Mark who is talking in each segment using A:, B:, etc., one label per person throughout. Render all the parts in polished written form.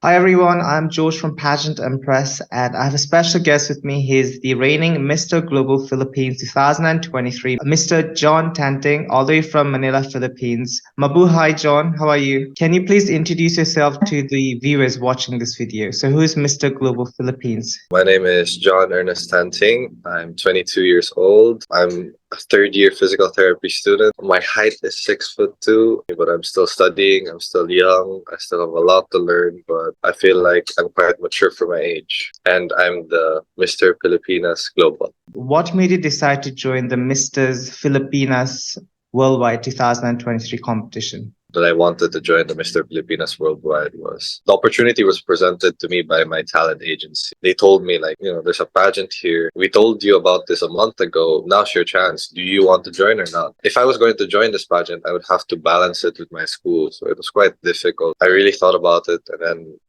A: Hi everyone, I'm George from Pageant Empress, and I have a special guest with me. He's the reigning Mr. Global Philippines 2023, Mr. John Tanting, all the way from Manila, Philippines. Mabuhay, John. How are you? Can you please introduce yourself to the viewers watching this video? So, who is Mr. Global Philippines?
B: My name is John Ernest Tanting. I'm 22 years old. I'm a third year physical therapy student. My height is 6'2", but I'm still studying. I'm still young. I still have a lot to learn, but I feel like I'm quite mature for my age. And I'm the Mr. Pilipinas Global.
A: What made you decide to join the Mr. Filipinas Worldwide 2023 competition?
B: That I wanted to join the Mr. Filipinas Worldwide was the opportunity was presented to me by my talent agency. They told me like, there's a pageant here. We told you about this a month ago. Now's your chance. Do you want to join or not? If I was going to join this pageant, I would have to balance it with my school. So it was quite difficult. I really thought about it, and then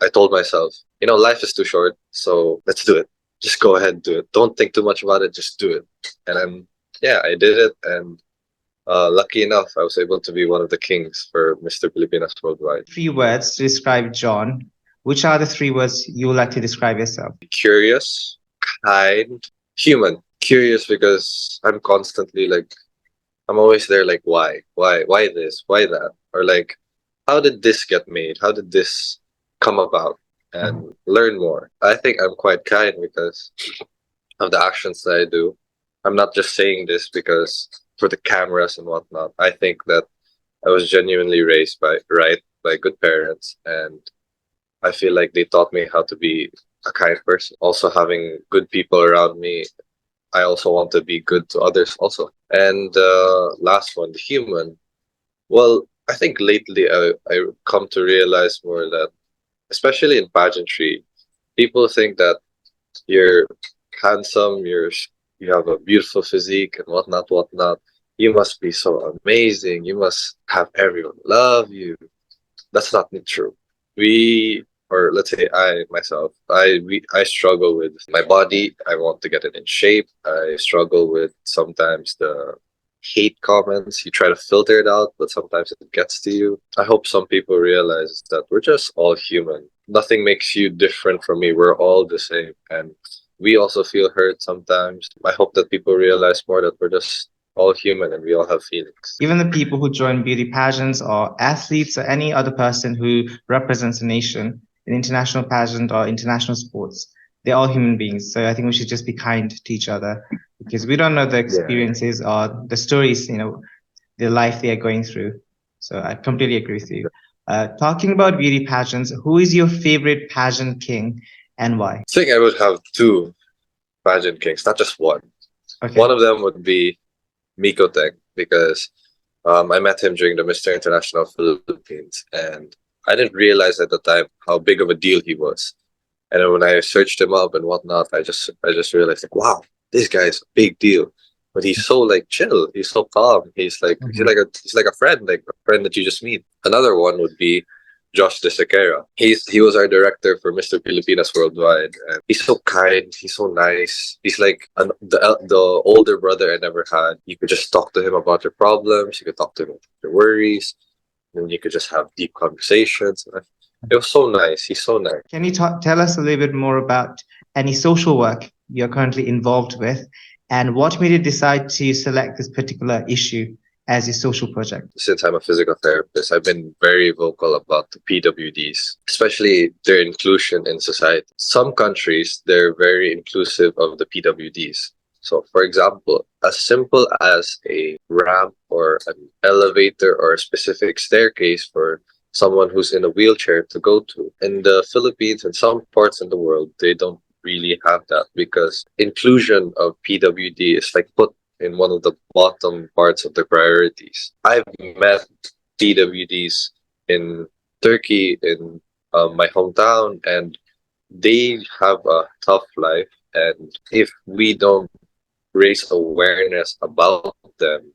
B: I told myself, life is too short, so let's do it. Just go ahead and do it. Don't think too much about it. Just do it. And then, yeah, I did it, and lucky enough, I was able to be one of the kings for Mr. Filipinas Worldwide.
A: Three words to describe John. Which are the three words you would like to describe yourself?
B: Curious, kind, human. Curious because I'm constantly like, I'm always there like, why this, why that? Or like, how did this get made? How did this come about? And learn more. I think I'm quite kind because of the actions that I do. I'm not just saying this because for the cameras and whatnot. I think that I was genuinely raised by good parents, and I feel like they taught me how to be a kind person. Also, having good people around me, I also want to be good to others also. And last one, the human. Well, I think lately I come to realize more that, especially in pageantry, people think that you're handsome, you have a beautiful physique and whatnot, whatnot. You must be so amazing. You must have everyone love you. That's not true. We, or let's say I myself, I struggle with my body. I want to get it in shape. I struggle with sometimes the hate comments. You try to filter it out, but sometimes it gets to you. I hope some people realize that we're just all human. Nothing makes you different from me. We're all the same, and we also feel hurt sometimes. I hope that people realize more that we're just all human and we all have feelings.
A: Even the people who join beauty pageants or athletes or any other person who represents a nation in international pageant or international sports, they're all human beings. So I think we should just be kind to each other because we don't know the
B: Yeah.
A: experiences or the stories, the life they are going through. So I completely agree with you. Talking about beauty pageants, who is your favorite pageant king and why?
B: I think I would have two pageant kings, not just one.
A: Okay.
B: One of them would be Miko Tech because I met him during the Mr. International Philippines, and I didn't realize at the time how big of a deal he was. And then when I searched him up and whatnot, I just realized like, wow, this guy's a big deal. But he's so like chill. He's so calm. He's like a friend, like a friend that you just meet. Another one would be Josh De Sequeira. He was our director for Mr. Pilipinas Worldwide, and he's so kind. He's so nice. He's like the older brother I never had. You could just talk to him about your problems. You could talk to him about your worries, and you could just have deep conversations. It was so nice. He's so nice.
A: Can you tell us a little bit more about any social work you're currently involved with and what made you decide to select this particular issue as your social project?
B: Since I'm a physical therapist, I've been very vocal about the PWDs, especially their inclusion in society. Some countries, they're very inclusive of the PWDs. So, for example, as simple as a ramp or an elevator or a specific staircase for someone who's in a wheelchair to go to. In the Philippines and some parts in the world, they don't really have that because inclusion of PWD is like put in one of the bottom parts of the priorities. I've met PWDs in Turkey, in my hometown, and they have a tough life. And if we don't raise awareness about them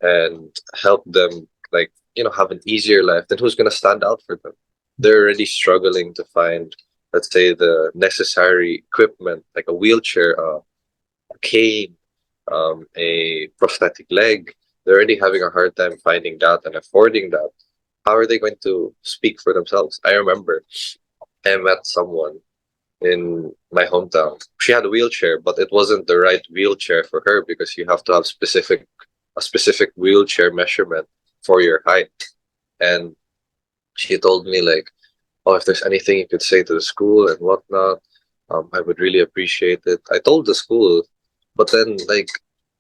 B: and help them, like, have an easier life, then who's going to stand out for them? They're already struggling to find, let's say, the necessary equipment, like a wheelchair, a cane, a prosthetic leg. They're already having a hard time finding that and affording that. how are they going to speak for themselves? I remember I met someone in my hometown. She had a wheelchair, but it wasn't the right wheelchair for her because you have to have a specific wheelchair measurement for your height. And she told me like, oh, if there's anything you could say to the school and whatnot, I would really appreciate it. I told the school, but then like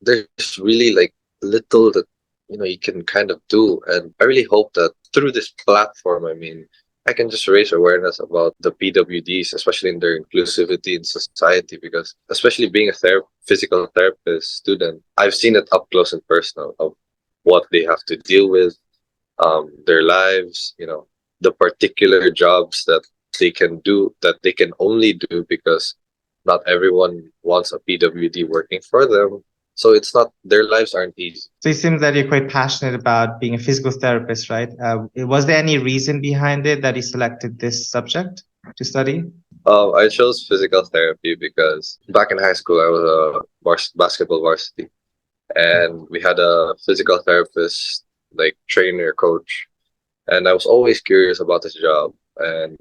B: there's really like little that you can kind of do, and I really hope that through this platform, I mean, I can just raise awareness about the PWDs, especially in their inclusivity in society, because especially being a physical therapist student, I've seen it up close and personal of what they have to deal with, their lives, the particular jobs that they can do that they can only do because not everyone wants a PWD working for them. So it's not their lives aren't easy.
A: So it seems that you're quite passionate about being a physical therapist, right? Was there any reason behind it that you selected this subject to study?
B: I chose physical therapy because back in high school I was a basketball varsity, and we had a physical therapist, like trainer, coach, and I was always curious about his job. And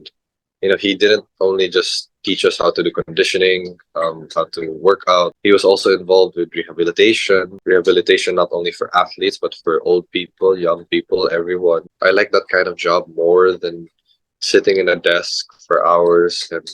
B: he didn't only just teach us how to do conditioning, how to work out. He was also involved with rehabilitation not only for athletes but for old people, young people, everyone. I like that kind of job more than sitting in a desk for hours and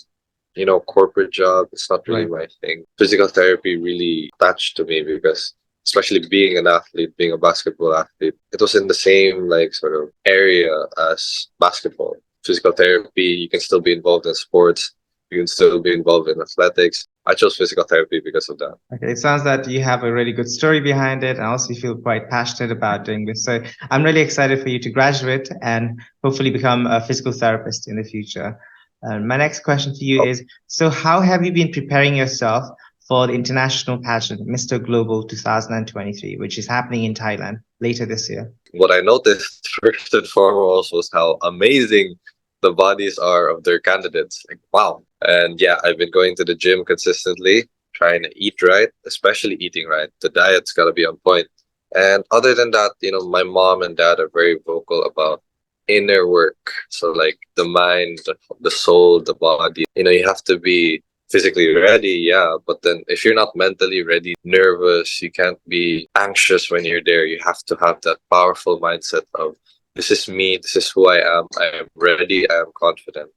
B: corporate job. It's not really
A: Right.
B: my thing. Physical therapy really attached to me because especially being an athlete, being a basketball athlete, it was in the same like sort of area as basketball. Physical therapy, you can still be involved in sports, you can still be involved in athletics. I chose physical therapy because of that.
A: Okay, it sounds that you have a really good story behind it, and also you feel quite passionate about doing this. So I'm really excited for you to graduate and hopefully become a physical therapist in the future. My next question for you is, so how have you been preparing yourself for the international pageant, Mr. Global 2023, which is happening in Thailand later this year?
B: What I noticed first and foremost was how amazing the bodies are of their candidates. Like, wow. And yeah, I've been going to the gym consistently, trying to eat right, especially eating right. The diet's got to be on point. And other than that, my mom and dad are very vocal about inner work. So, like the mind, the soul, the body, you have to be physically ready, yeah, but then if you're not mentally ready, nervous, you can't be anxious when you're there. You have to have that powerful mindset of this is me, this is who I am ready, I am confident.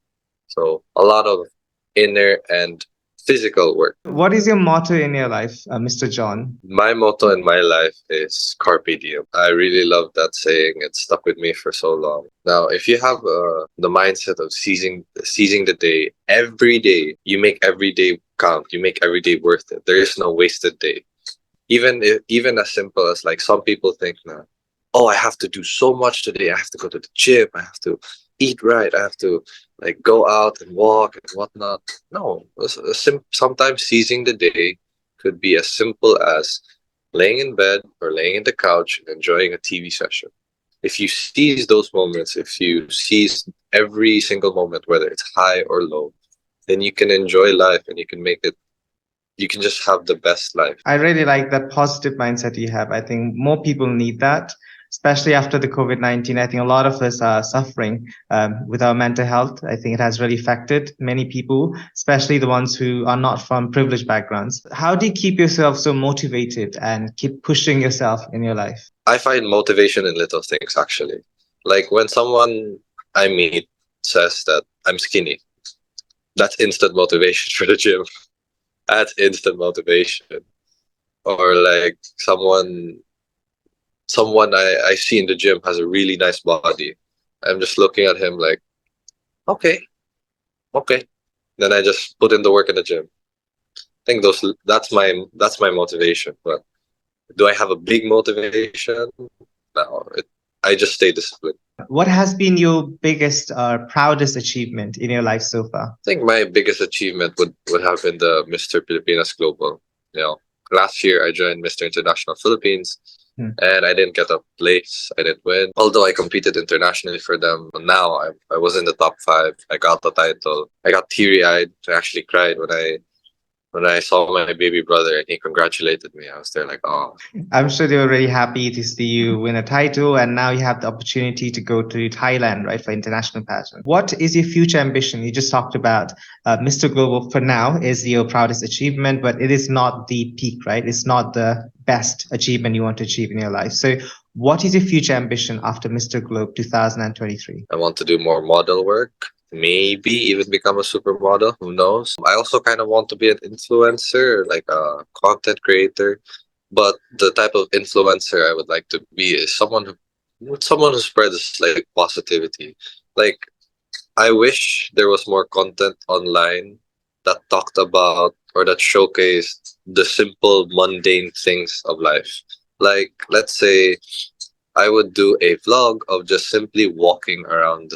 B: So a lot of inner and physical work.
A: What is your motto in your life, Mr. John?
B: My motto in my life is carpe diem. I really love that saying. It stuck with me for so long. Now, if you have the mindset of seizing the day, every day you make every day count. You make every day worth it. There is no wasted day. Even as simple as like some people think now, oh, I have to do so much today. I have to go to the gym. I have to eat right. I have to like go out and walk and whatnot. No, sometimes seizing the day could be as simple as laying in bed or laying in the couch and enjoying a TV session. If you seize those moments, if you seize every single moment, whether it's high or low, then you can enjoy life and you can just have the best life.
A: I really like that positive mindset you have. I think more people need that, especially after the COVID-19. I think a lot of us are suffering with our mental health. I think it has really affected many people, especially the ones who are not from privileged backgrounds. How do you keep yourself so motivated and keep pushing yourself in your life?
B: I find motivation in little things actually. Like when someone I meet says that I'm skinny, that's instant motivation for the gym. That's instant motivation. Or like someone I see in the gym has a really nice body. I'm just looking at him like, okay, okay. Then I just put in the work in the gym. I think that's my motivation. But do I have a big motivation? No, I just stay disciplined.
A: What has been your biggest or proudest achievement in your life so far?
B: I think my biggest achievement would have been the Mr. Pilipinas Global. Last year I joined Mr. International Philippines, and I didn't get a place. I didn't win. Although I competed internationally for them, now I was in the top 5. I got the title. I got teary eyed. I actually cried when When I saw my baby brother and he congratulated me, I was there like, oh,
A: I'm sure they were really happy to see you win a title, and now you have the opportunity to go to Thailand, right, for international pageant. What is your future ambition? You just talked about Mr. Global for now is your proudest achievement, but it is not the peak, right? It's not the best achievement you want to achieve in your life. So, what is your future ambition after Mr. Globe 2023?
B: I want to do more model work. Maybe even become a supermodel. Who knows? I also kind of want to be an influencer, like a content creator. But the type of influencer I would like to be is someone who spreads like positivity. Like I wish there was more content online that talked about or that showcased the simple, mundane things of life. Like, let's say I would do a vlog of just simply walking around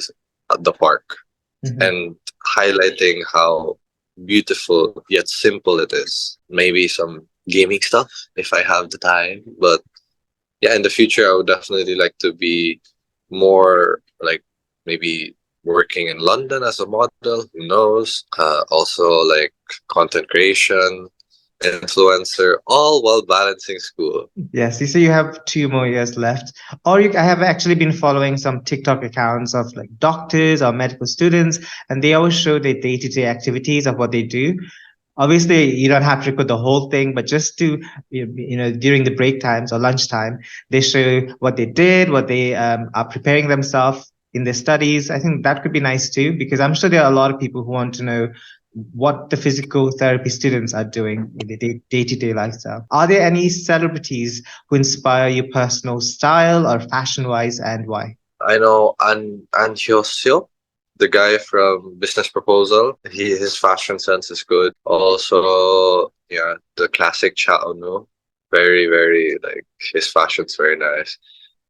B: the park
A: Mhm.
B: and highlighting how beautiful yet simple it is. Maybe some gaming stuff if I have the time. But yeah, in the future, I would definitely like to be more like maybe working in London as a model. Who knows? Also, like content creation, influencer, all while balancing school.
A: Yes, you say you have 2 more years left. I have actually been following some TikTok accounts of like doctors or medical students, and they always show their day-to-day activities of what they do. Obviously, you don't have to record the whole thing, but just to, during the break times or lunchtime, they show what they did, what they are preparing themselves in their studies. I think that could be nice too, because I'm sure there are a lot of people who want to know what the physical therapy students are doing in their day-to-day lifestyle. Are there any celebrities who inspire your personal style or fashion-wise, and why?
B: I know Anhyosyo, the guy from Business Proposal. His fashion sense is good. Also, yeah, the classic Chao No. Very like his fashion's very nice.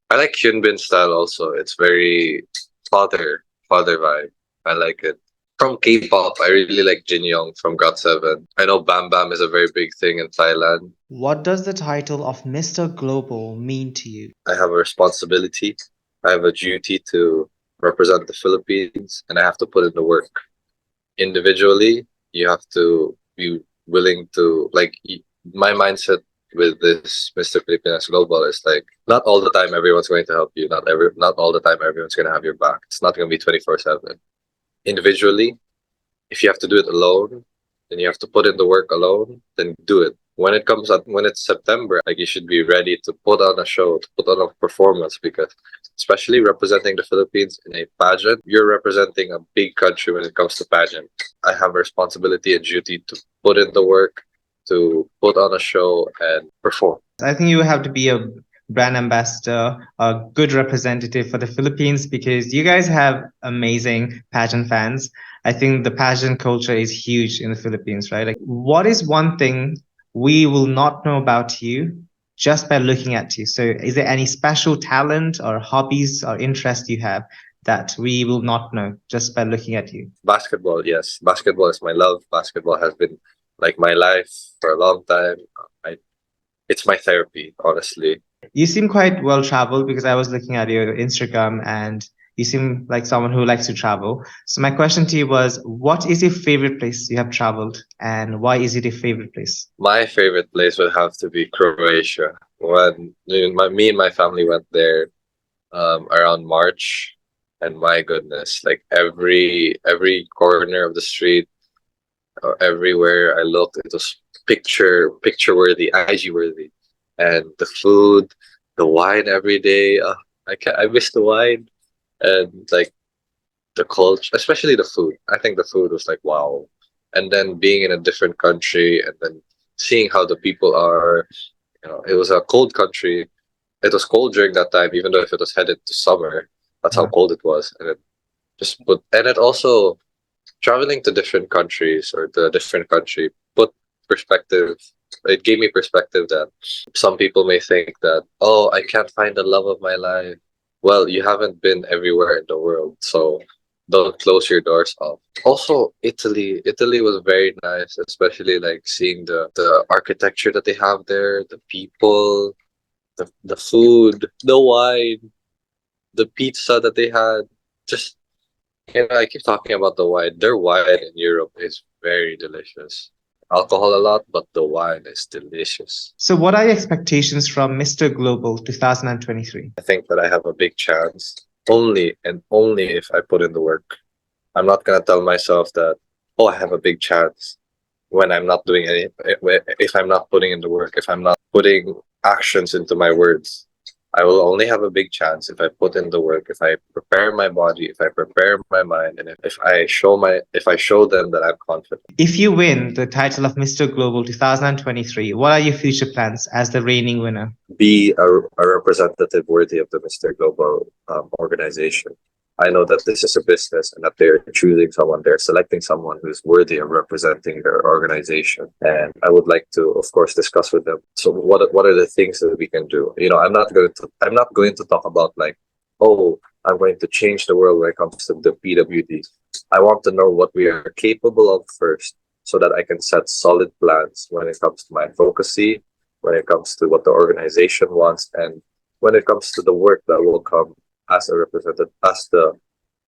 B: I like Hyunbin style also. It's very father vibe. I like it. From K-pop, I really like Jin Young from GOT7. I know Bam Bam is a very big thing in Thailand.
A: What does the title of Mr. Global mean to you?
B: I have a responsibility. I have a duty to represent the Philippines and I have to put in the work. Individually, you have to be willing to, my mindset with this Mr. Filipinas Global is like, not all the time everyone's going to help you. Not all the time everyone's going to have your back. It's not going to be 24/7. Individually, if you have to do it alone, then you have to put in the work alone, then do it. When it's September, like you should be ready to put on a show, to put on a performance because especially representing the Philippines in a pageant, you're representing a big country when it comes to pageant. I have a responsibility and duty to put in the work, to put on a show and perform.
A: I think you have to be a brand ambassador, a good representative for the Philippines because you guys have amazing pageant fans. I think the pageant culture is huge in the Philippines, right? Like, what is one thing we will not know about you just by looking at you? So, is there any special talent or hobbies or interests you have that we will not know just by looking at you?
B: Basketball, yes. Basketball is my love. Basketball has been like my life for a long time. I, it's my therapy, honestly.
A: You seem quite well traveled because I was looking at your Instagram and you seem like someone who likes to travel. So my question to you was, what is your favorite place you have traveled and why is it your favorite place?
B: My favorite place would have to be Croatia. When me and my family went there around March, and my goodness, like every corner of the street, everywhere I looked, it was picture worthy, IG worthy, and the food, the wine every day. I miss the wine and like the culture, especially the food. I think the food was like wow, and then being in a different country and then seeing how the people are. It was a cold country. It was cold during that time, even though if it was headed to summer, that's how
A: Uh,
B: cold it was. And it also traveling to different countries or to a different country put perspective. It gave me perspective that some people may think that, oh, I can't find the love of my life. Well, you haven't been everywhere in the world, so don't close your doors off. Also, Italy. Italy was very nice, especially like seeing the architecture that they have there, the people, the food, the wine, the pizza that they had. Just I keep talking about the wine. Their wine in Europe is very delicious. alcohol a lot, but the wine is delicious.
A: So, what are your expectations from Mr. Global 2023?
B: I think that I have a big chance only and only if I put in the work. I'm not gonna tell myself that, oh, I have a big chance when I'm not doing any, if I'm not putting in the work, if I'm not putting actions into my words. I will only have a big chance if I put in the work, if I prepare my body, if I prepare my mind, and if I show them that I'm confident.
A: If you win the title of Mr. Global 2023, what are your future plans as the reigning winner?
B: Be a representative worthy of the Mr. Global organization. I know that this is a business and that they're choosing someone, they're selecting someone who's worthy of representing their organization. And I would like to, of course, discuss with them. So what are the things that we can do? You know, I'm not going to talk about like, oh, I'm going to change the world when it comes to the PWD. I want to know what we are capable of first so that I can set solid plans when it comes to my advocacy, when it comes to what the organization wants, and when it comes to the work that will come as a representative, as the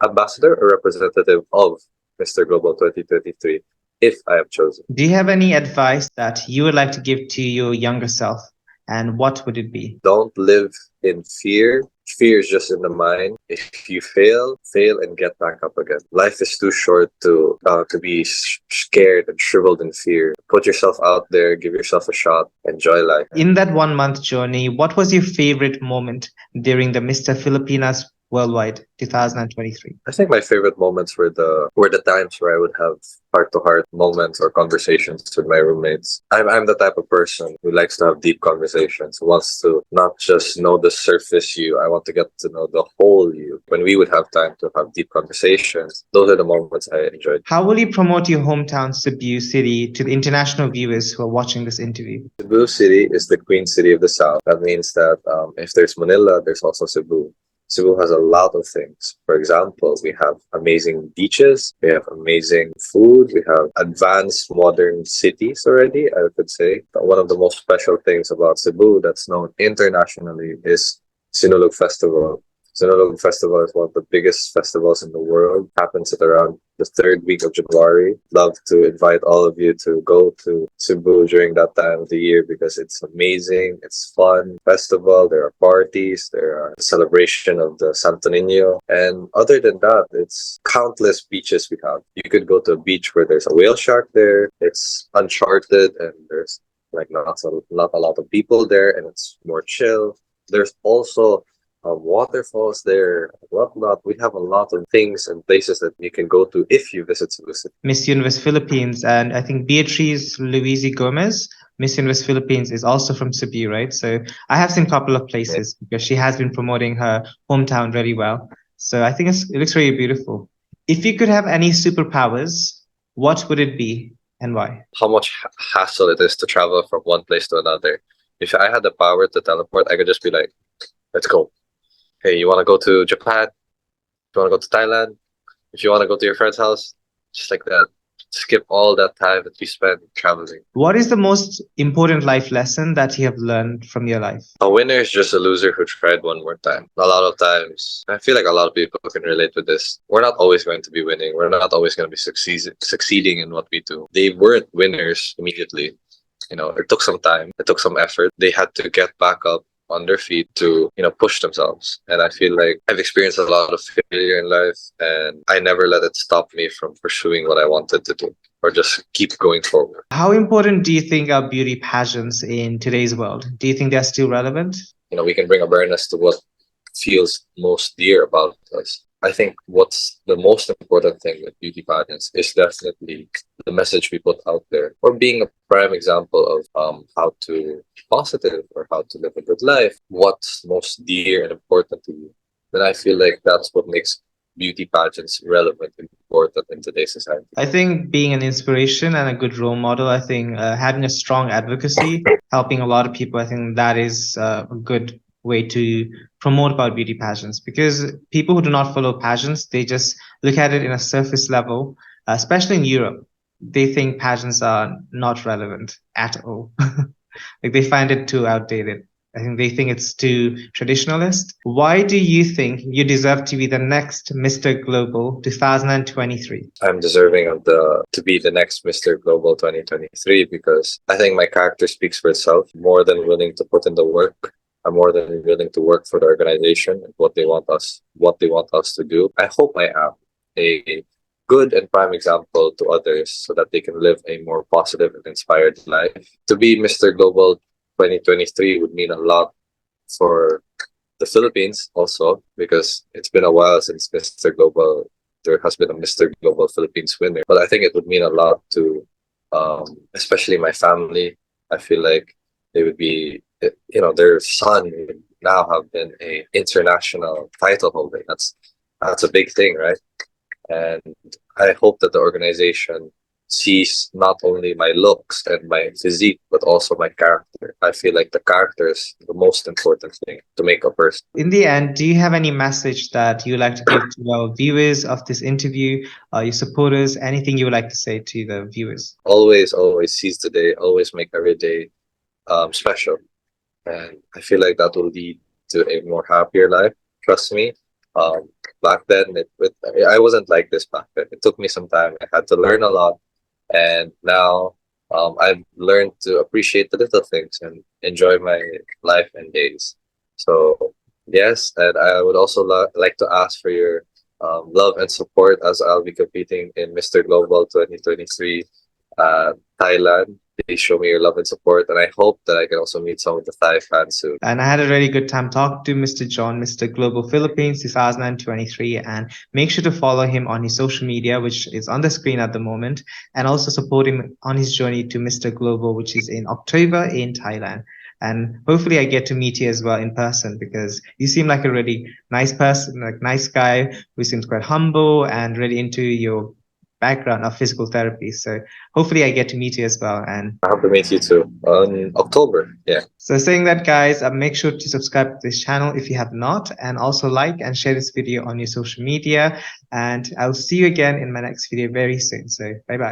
B: ambassador or representative of Mr. Global 2023, if I am chosen.
A: Do you have any advice that you would like to give to your younger self? And what would it be?
B: Don't live in fear. Fear is just in the mind. If you fail and get back up again. Life is too short to be scared and shriveled in fear. Put yourself out there, give yourself a shot, enjoy life.
A: In that 1 month journey, what was your favorite moment during the Mr. Filipinas Worldwide 2023?
B: I think my favorite moments were the times where I would have heart to heart moments or conversations with my roommates. I'm the type of person who likes to have deep conversations, who wants to not just know the surface you. I want to get to know the whole you. When we would have time to have deep conversations, those are the moments I enjoyed.
A: How will you promote your hometown Cebu city to the international viewers who are watching this interview?
B: Cebu City is the Queen City of the South. That means that if there's Manila, there's also Cebu. Cebu has a lot of things. For example, we have amazing beaches, we have amazing food, we have advanced modern cities already, I could say. One of the most special things about Cebu that's known internationally is Sinulog Festival. Sinulog Festival is one of the biggest festivals in the world. Happens at around the third week of January. Love to invite all of you to go to Cebu during that time of the year because it's amazing. It's fun festival. There are parties. There are celebration of the Santo Niño. And other than that, it's countless beaches we have. You could go to a beach where there's a whale shark there. It's uncharted and there's like not a lot of people there and it's more chill. There's also waterfalls there, whatnot. We have a lot of things and places that you can go to if you visit Cebu City.
A: Miss Universe Philippines, and I think Beatriz Luisi Gomez, Miss Universe Philippines, is also from Cebu, right? So I have seen a couple of places because she has been promoting her hometown really well. So I think it looks really beautiful. If you could have any superpowers, what would it be and why?
B: How much hassle it is to travel from one place to another. If I had the power to teleport, I could just be like, let's go. Hey, you want to go to Japan? You want to go to Thailand? If you want to go to your friend's house, just like that. Skip all that time that we spend traveling.
A: What is the most important life lesson that you have learned from your life?
B: A winner is just a loser who tried one more time. A lot of times, I feel like a lot of people can relate with this. We're not always going to be winning. We're not always going to be succeeding in what we do. They weren't winners immediately. You know, it took some time. It took some effort. They had to get back up on their feet to push themselves. And I feel like I've experienced a lot of failure in life and I never let it stop me from pursuing what I wanted to do or just keep going forward.
A: How important do you think are beauty pageants in today's world? Do you think they're still relevant?
B: We can bring awareness to what feels most dear about us. I think what's the most important thing with beauty pageants is definitely the message we put out there, or being a prime example of how to be positive or how to live a good life, what's most dear and important to you. Then I feel like that's what makes beauty pageants relevant and important in today's society.
A: I think being an inspiration and a good role model, I think having a strong advocacy, helping a lot of people, I think that is a good way to promote about beauty pageants, because people who do not follow pageants, they just look at it in a surface level, especially in Europe. They think pageants are not relevant at all. Like they find it too outdated. I think they think it's too traditionalist. Why do you think you deserve to be the next Mr. Global 2023?
B: I'm deserving of the to be the next Mr. Global 2023 because I think my character speaks for itself. More than willing to put in the work. I'm more than willing to work for the organization and what they want us to do. I hope I am a good and prime example to others so that they can live a more positive and inspired life. To be Mr. Global 2023 would mean a lot for the Philippines also because it's been a while since Mr. Global there has been a Mr. Global Philippines winner. But I think it would mean a lot to especially my family. I feel like they would be their son would now have been a international title holder. That's a big thing, right? And I hope that the organization sees not only my looks and my physique, but also my character. I feel like the character is the most important thing to make a person.
A: In the end, do you have any message that you would like to give to our viewers of this interview, your supporters, anything you would like to say to the viewers?
B: Always seize the day, always make every day special. And I feel like that will lead to a more happier life. Trust me. Um, Back then, I wasn't like this back then. It took me some time. I had to learn a lot, and now I've learned to appreciate the little things and enjoy my life and days. So yes, and I would also like to ask for your love and support as I'll be competing in Mr. Global 2023 Thailand. Please show me your love and support, and I hope that I can also meet some of the Thai fans soon.
A: And I had a really good time talking to Mr. John, Mr. Global Philippines 2023. And make sure to follow him on his social media, which is on the screen at the moment, and also support him on his journey to Mr. Global, which is in October in Thailand. And hopefully I get to meet you as well in person because you seem like a really nice person, like nice guy who seems quite humble and really into your background of physical therapy. So hopefully I get to meet you as well. And
B: I hope to meet you too in October. Yeah.
A: so saying that, guys, make sure to subscribe to this channel if you have not, and also like and share this video on your social media. And I'll see you again in my next video very soon. So bye bye.